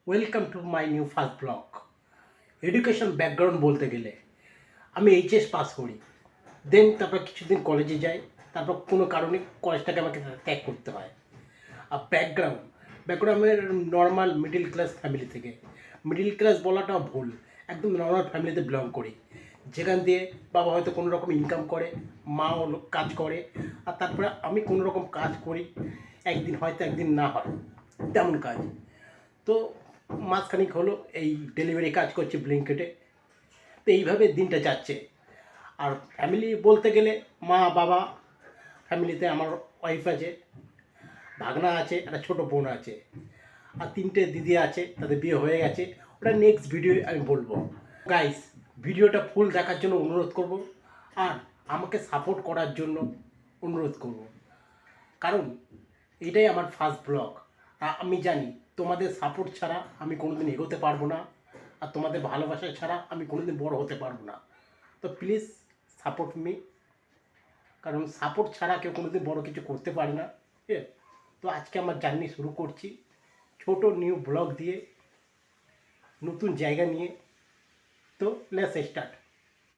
Welcome to my new first blog. Education background বলতে গেলে আমি এইচএস পাস করি, দেন তারপর কিছুদিন কলেজে যাই, তারপর কোনো কারণে কলেজটাকে আমাকে ত্যাগ করতে হয়। আর ব্যাকগ্রাউন্ডের নর্মাল মিডিল ক্লাস ফ্যামিলি থেকে, মিডিল ক্লাস বলাটাও ভুল, একদম নর্মাল ফ্যামিলিতে বিলং করি, যেখান দিয়ে বাবা হয়তো কোনো রকম ইনকাম করে, মাও কাজ করে, আর তারপরে আমি কোনো রকম কাজ করি, একদিন হয়তো একদিন না হয় তেমন কাজ। তো মাসখানিক হলো এই ডেলিভারি কাজ করছি ব্লিঙ্কেটে। তো এইভাবে দিনটা যাচ্ছে। আর ফ্যামিলি বলতে গেলে মা বাবা, ফ্যামিলিতে আমার ওয়াইফ আছে, ভাগনা আছে, একটা ছোটো বোন আছে, আর তিনটে দিদি আছে, তাদের বিয়ে হয়ে গেছে। ওটা নেক্সট ভিডিও আমি বলবো। গাইস, ভিডিওটা ফুল দেখার জন্য অনুরোধ করব, আর আমাকে সাপোর্ট করার জন্য অনুরোধ করব, কারণ এটাই আমার ফার্স্ট ব্লগ। আমি জানি তোমাদের সাপোর্ট ছাড়া আমি কোনোদিন এগোতে পারবো না, আর তোমাদের ভালোবাসা ছাড়া আমি কোনোদিন বড় হতে পারবো না। তো প্লিজ সাপোর্ট মি, কারণ সাপোর্ট ছাড়া কেউ কোনোদিন বড় কিছু করতে পারে না। ঠিক আছে? তো আজকে আমার জার্নি শুরু করছি ছোট নিউ ব্লগ দিয়ে, নতুন জায়গা নিয়ে। তো লেটস স্টার্ট।